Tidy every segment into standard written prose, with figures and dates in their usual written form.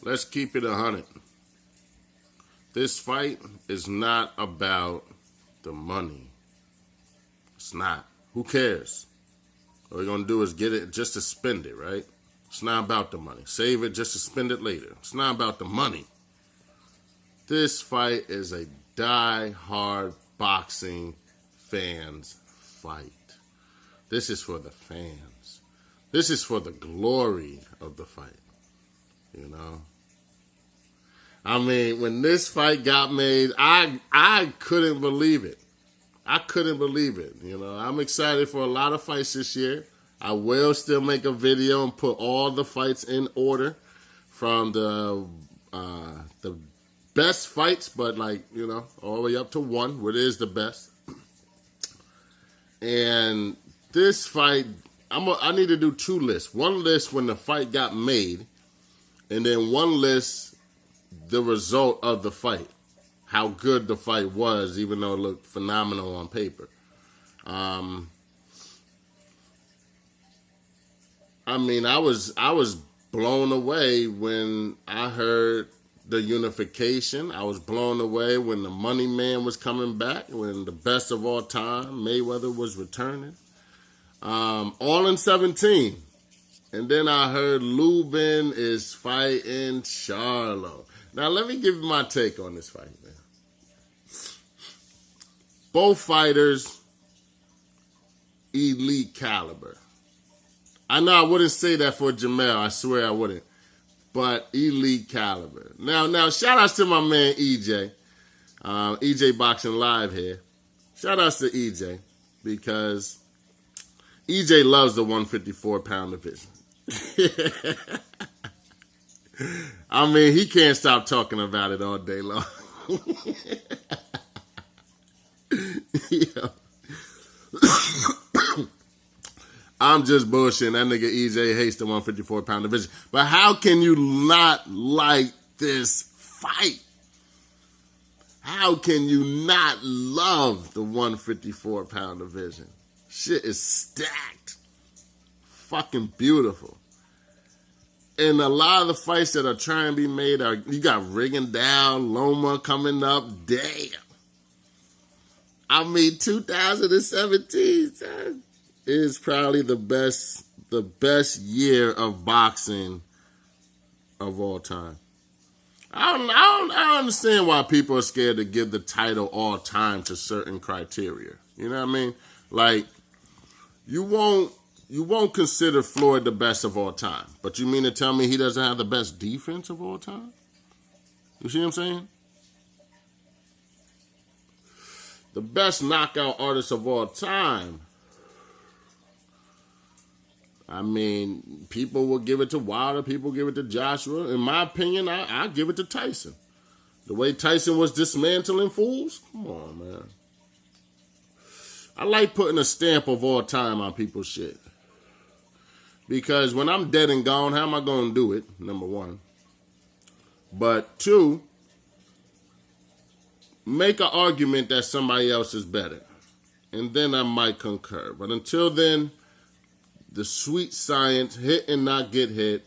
let's keep it 100. This fight is not about the money. It's not. Who cares? All we're going to do is get it just to spend it, right? It's not about the money. Save it just to spend it later. It's not about the money. This fight is a die-hard boxing fans fight. This is for the fans. This is for the glory of the fight. You know? I mean, when this fight got made, I couldn't believe it. I couldn't believe it. You know, I'm excited for a lot of fights this year. I will still make a video and put all the fights in order from the best fights, but like, you know, all the way up to 1, what is the best. And this fight, I need to do 2 lists. 1 list when the fight got made, and then 1 list the result of the fight. How good the fight was, even though it looked phenomenal on paper. I mean, I was blown away when I heard the unification. I was blown away when the Money Man was coming back, when the best of all time, Mayweather, was returning. All in 17. And then I heard Lubin is fighting Charlo. Now, let me give you my take on this fight, man. Both fighters, elite caliber. I know I wouldn't say that for Jermell. I swear I wouldn't. But elite caliber. Now, shout outs to my man EJ. EJ Boxing Live here. Shout outs to EJ. Because EJ loves the 154-pound division. I mean, he can't stop talking about it all day long. Yeah. I'm just bullshitting. That nigga EJ hates the 154-pound division. But how can you not like this fight? How can you not love the 154-pound division? Shit is stacked. Fucking beautiful. And a lot of the fights that are trying to be made are, you got Rigondeaux, Loma coming up. Damn. I mean, 2017, son, is probably the best year of boxing of all time. I don't understand why people are scared to give the title all time to certain criteria. You know what I mean? Like, you won't consider Floyd the best of all time, but you mean to tell me he doesn't have the best defense of all time? You see what I'm saying? The best knockout artist of all time. I mean, people will give it to Wilder, people give it to Joshua. In my opinion, I give it to Tyson. The way Tyson was dismantling fools? Come on, man. I like putting a stamp of all time on people's shit. Because when I'm dead and gone, how am I going to do it? Number 1. But 2, make an argument that somebody else is better. And then I might concur. But until then, the sweet science, hit and not get hit,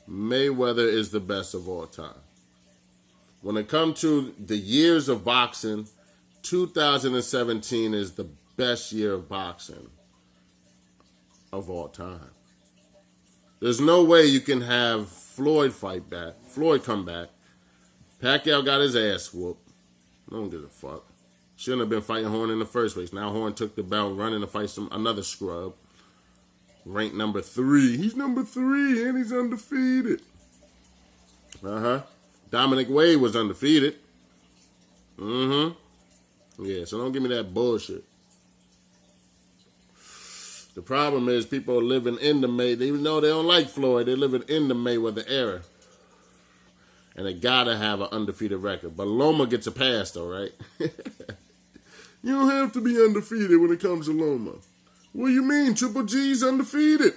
Mayweather is the best of all time. When it comes to the years of boxing, 2017 is the best year of boxing of all time. There's no way you can have Floyd come back. Pacquiao got his ass whooped. I don't give a fuck. Shouldn't have been fighting Horn in the first place. Now Horn took the belt, running to fight another scrub. Ranked number 3. He's number 3 and he's undefeated. Dominic Wade was undefeated. Yeah, so don't give me that bullshit. The problem is people are living in the Mayweather. Even though they don't like Floyd, they're living in the Mayweather era. And they gotta have an undefeated record. But Loma gets a pass though, right? You don't have to be undefeated when it comes to Loma. What do you mean? Triple G's undefeated.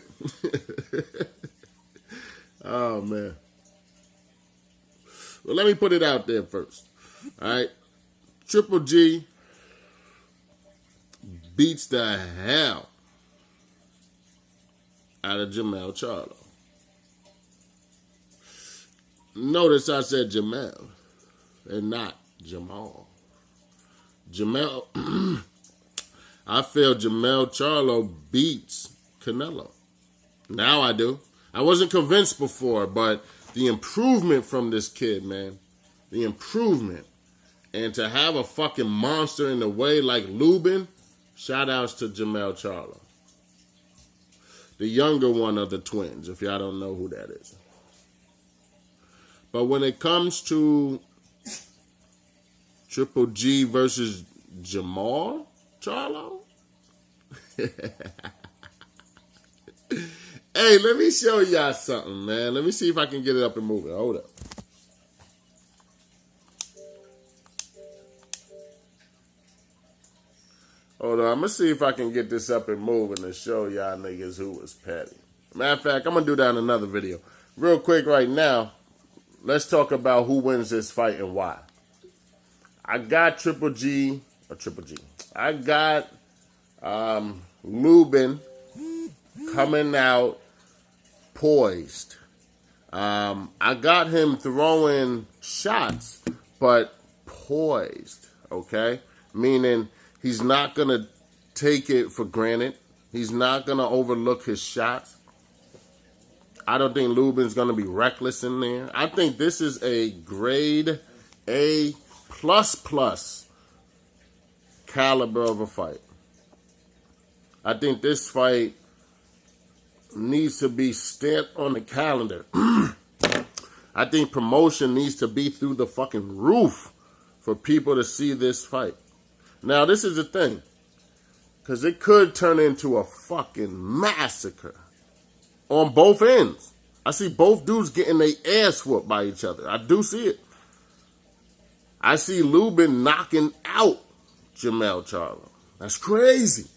Oh, man. Well, let me put it out there first. All right? Triple G beats the hell out of Jermell Charlo. notice I said Jermell and not Jamal. Jermell, I feel Jermell Charlo beats Canelo. Now I do. I wasn't convinced before, but the improvement from this kid, man. The improvement. And to have a fucking monster in the way like Lubin, shout outs to Jermell Charlo. The younger one of the twins, if y'all don't know who that is. But when it comes to Triple G versus Jermell Charlo, hey, let me show y'all something, man. Let me see if I can get it up and move it. Hold up. Hold on, I'm going to see if I can get this up and moving to show y'all niggas who was petty. Matter of fact, I'm going to do that in another video. Real quick right now, let's talk about who wins this fight and why. I got Triple G. I got Lubin coming out poised. I got him throwing shots, but poised, okay? Meaning he's not going to take it for granted. He's not going to overlook his shots. I don't think Lubin's going to be reckless in there. I think this is a grade A++ caliber of a fight. I think this fight needs to be stamped on the calendar. I think promotion needs to be through the fucking roof for people to see this fight. Now, this is the thing, because it could turn into a fucking massacre on both ends. I see both dudes getting their ass whooped by each other. I do see it. I see Lubin knocking out Jermell Charlo. That's crazy.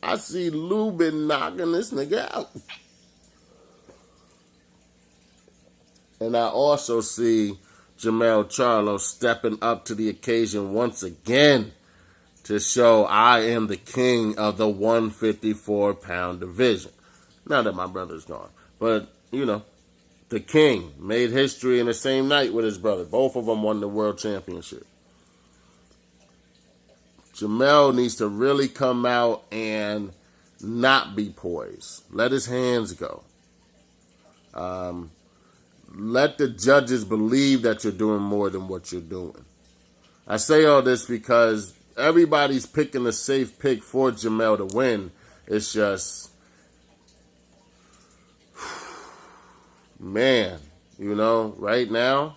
I see Lubin knocking this nigga out. And I also see Jermell Charlo stepping up to the occasion once again to show I am the king of the 154-pound division. Now that my brother's gone. But, you know, the king made history in the same night with his brother. Both of them won the world championship. Jermell needs to really come out and not be poised. Let his hands go. Let the judges believe that you're doing more than what you're doing. I say all this because everybody's picking a safe pick for Jermell to win. It's just, man, you know, right now,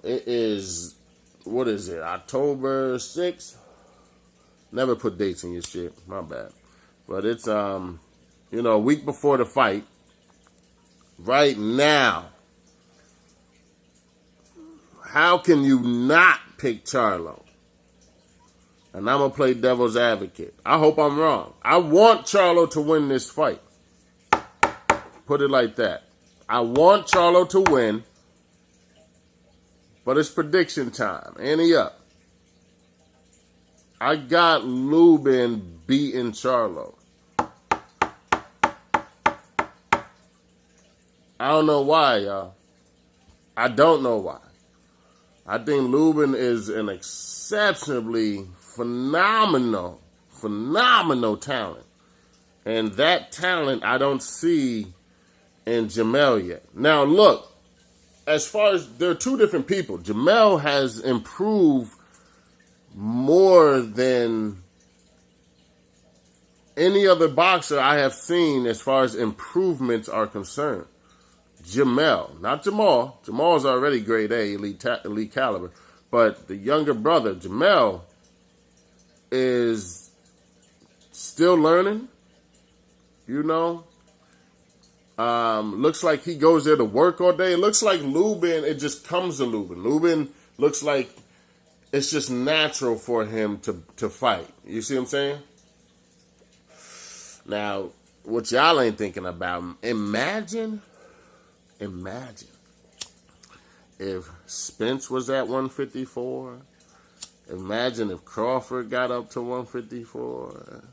it is, what is it, October 6th? Never put dates in your shit, my bad. But it's, you know, a week before the fight. Right now, how can you not pick Charlo? And I'm going to play devil's advocate. I hope I'm wrong. I want Charlo to win this fight. Put it like that. I want Charlo to win. But it's prediction time. Ante up. I got Lubin beating Charlo. I don't know why, y'all. I don't know why. I think Lubin is an exceptionally phenomenal talent. And that talent I don't see in Jermell yet. Now, look. As far as, there are two different people. Jermell has improved more than any other boxer I have seen as far as improvements are concerned. Jermell, not Jamal. Jamal's already grade A, elite caliber. But the younger brother, Jermell, is still learning, you know. Looks like he goes there to work all day. It looks like Lubin, it just comes to Lubin. Lubin looks like it's just natural for him to fight. You see what I'm saying? Now, what y'all ain't thinking about, imagine if Spence was at 154. Imagine if Crawford got up to 154.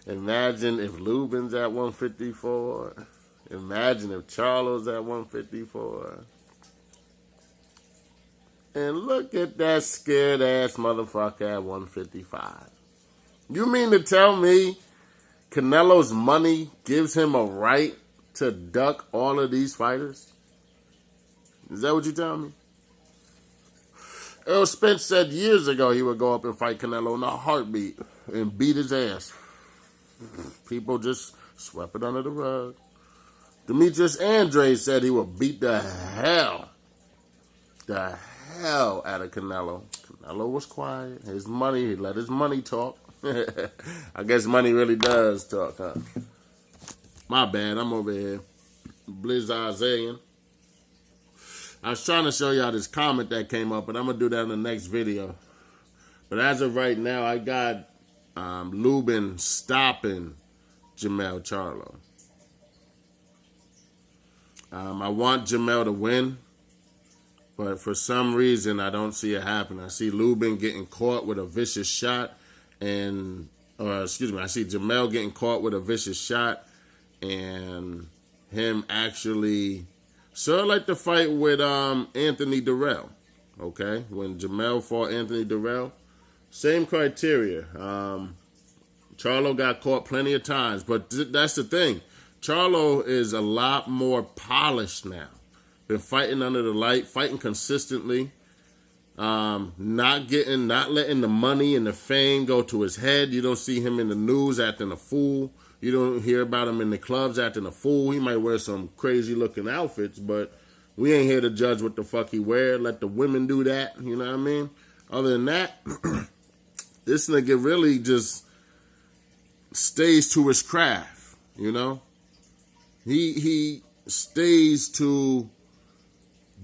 Imagine if Lubin's at 154. Imagine if Charlo's at 154. And look at that scared ass motherfucker at 155. You mean to tell me Canelo's money gives him a right to duck all of these fighters? Is that what you tell me? Earl Spence said years ago he would go up and fight Canelo in a heartbeat and beat his ass. People just swept it under the rug. Demetrius Andrade said he would beat the hell out of Canelo. Canelo was quiet. He let his money talk. I guess money really does talk, huh? My bad, I'm over here. Blizz Isaiah. I was trying to show y'all this comment that came up, but I'm going to do that in the next video. But as of right now, I got Lubin stopping Jermell Charlo. I want Jermell to win, but for some reason, I don't see it happen. I see Lubin getting caught with a vicious shot, I see Jermell getting caught with a vicious shot, and him actually, sort of like the fight with Anthony Durrell, okay? When Jermell fought Anthony Durrell, same criteria. Charlo got caught plenty of times, but that's the thing. Charlo is a lot more polished now. Been fighting under the light, fighting consistently, not letting the money and the fame go to his head. You don't see him in the news acting a fool. You don't hear about him in the clubs acting a fool. He might wear some crazy looking outfits, but we ain't here to judge what the fuck he wear. Let the women do that. You know what I mean? Other than that, this nigga really just stays to his craft, you know? He stays to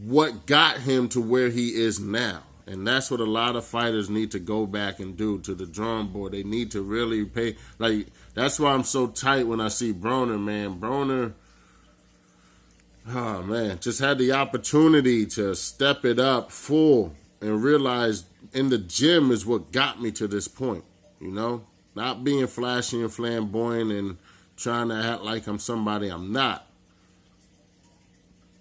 what got him to where he is now. And that's what a lot of fighters need to go back and do, to the drawing board. They need to really pay. Like, that's why I'm so tight when I see Broner, man. Broner, oh, man, just had the opportunity to step it up full and realize in the gym is what got me to this point, you know? Not being flashy and flamboyant and trying to act like I'm somebody I'm not.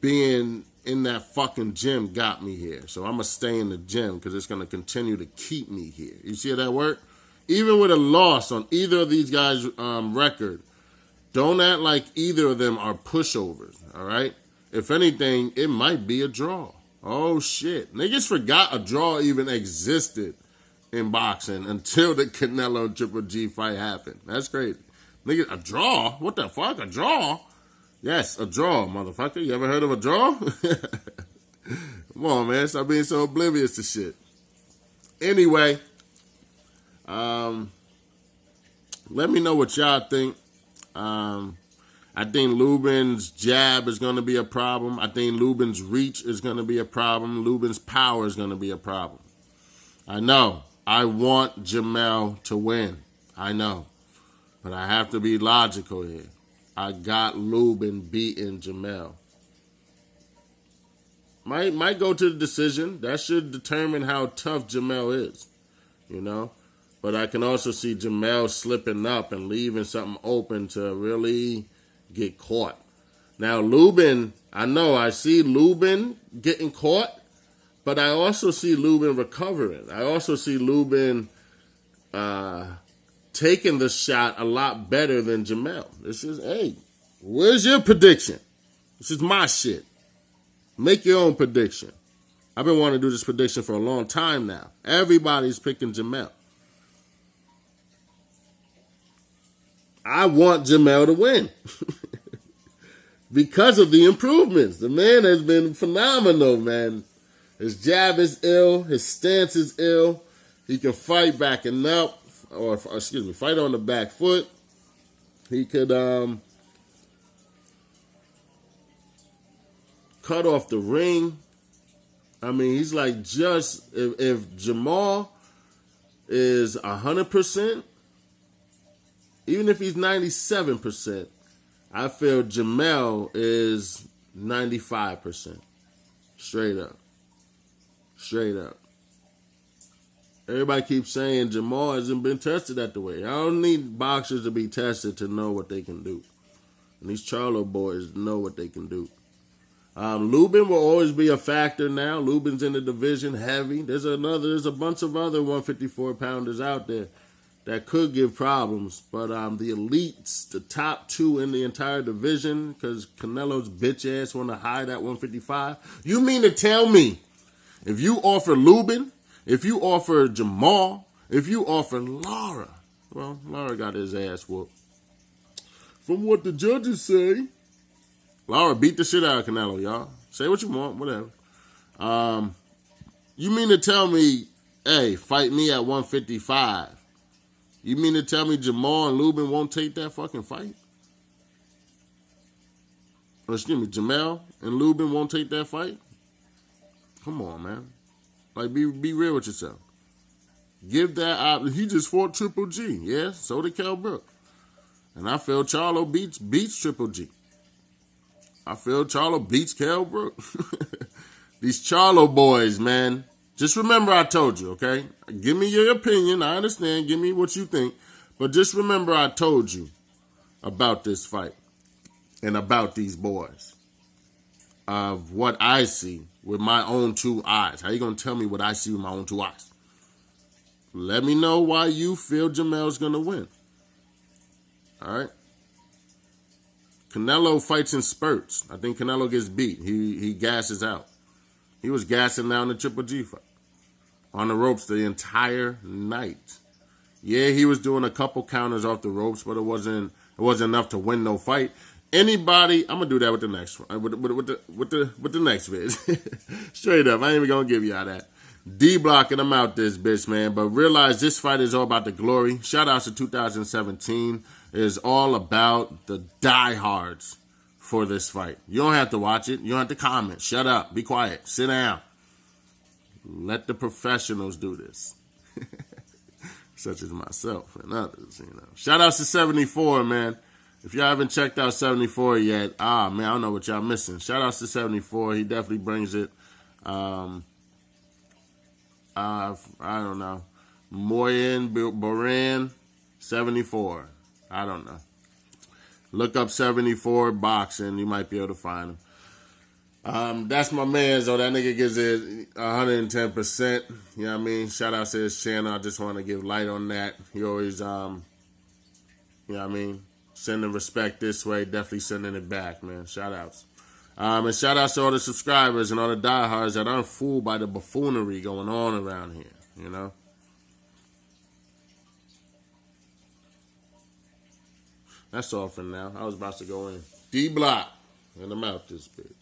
Being in that fucking gym got me here. So I'm going to stay in the gym because it's going to continue to keep me here. You see how that work? Even with a loss on either of these guys' record, don't act like either of them are pushovers, all right? If anything, it might be a draw. Oh, shit. Niggas forgot a draw even existed in boxing until the Canelo and Triple G fight happened. That's crazy. Nigga, a draw? What the fuck? A draw? Yes, a draw, motherfucker. You ever heard of a draw? Come on, man. Stop being so oblivious to shit. Anyway, let me know what y'all think. I think Lubin's jab is going to be a problem. I think Lubin's reach is going to be a problem. Lubin's power is going to be a problem. I know. I want Jermell to win. I know. But I have to be logical here. I got Lubin beating Jermell. Might go to the decision. That should determine how tough Jermell is, you know. But I can also see Jermell slipping up and leaving something open to really get caught. Now, Lubin, I see Lubin getting caught, but I also see Lubin recovering. I also see Lubin taking the shot a lot better than Jermell. This is, hey, where's your prediction? This is my shit. Make your own prediction. I've been wanting to do this prediction for a long time now. Everybody's picking Jermell. I want Jermell to win because of the improvements. The man has been phenomenal, man. His jab is ill. His stance is ill. He can fight backing up, fight on the back foot. He could cut off the ring. I mean, he's like just, if Jamal is 100%, even if he's 97%, I feel Jermell is 95%. Straight up. Straight up. Everybody keeps saying Jermell hasn't been tested that the way. I don't need boxers to be tested to know what they can do. And these Charlo boys know what they can do. Lubin will always be a factor now. Lubin's in the division heavy. There's a bunch of other 154 pounders out there that could give problems. But the elites, the top two in the entire division, because Canelo's bitch ass want to hide at 155. You mean to tell me if you offer Lubin, if you offer Jermell, if you offer Lara, well, Lara got his ass whooped. From what the judges say, Lara beat the shit out of Canelo, y'all. Say what you want, whatever. You mean to tell me, hey, fight me at 155? You mean to tell me Jermell and Lubin won't take that fucking fight? Or excuse me, Jermell and Lubin won't take that fight? Come on, man. Like, be real with yourself. Give that option. He just fought Triple G. Yeah, so did Kell Brook. And I feel Charlo beats Triple G. I feel Charlo beats Kell Brook. These Charlo boys, man. Just remember I told you, okay? Give me your opinion. I understand. Give me what you think. But just remember I told you about this fight and about these boys. Of what I see with my own two eyes. How you going to tell me what I see with my own two eyes? Let me know why you feel Jermell's going to win. All right? Canelo fights in spurts. I think Canelo gets beat. He gasses out. He was gassing out in the Triple G fight. On the ropes the entire night. Yeah, he was doing a couple counters off the ropes, but it wasn't enough to win no fight. Anybody, I'm gonna do that with the next one. With the next vid. Straight up, I ain't even gonna give y'all that. D-blocking them out this bitch, man. But realize this fight is all about the glory. Shout out to 2017. It is all about the diehards for this fight. You don't have to watch it. You don't have to comment. Shut up. Be quiet. Sit down. Let the professionals do this. Such as myself and others, you know. Shout out to 74, man. If y'all haven't checked out 74 yet, man, I don't know what y'all missing. Shout out to 74. He definitely brings it. I don't know. Moyen, Boran, 74. I don't know. Look up 74 boxing. You might be able to find him. That's my man, though. That nigga gives it 110%. You know what I mean? Shout out to his channel. I just want to give light on that. He always, you know what I mean? Sending respect this way, definitely sending it back, man. Shout outs. And shout outs to all the subscribers and all the diehards that aren't fooled by the buffoonery going on around here, you know? That's all for now. I was about to go in. D-block. And I'm out this bitch.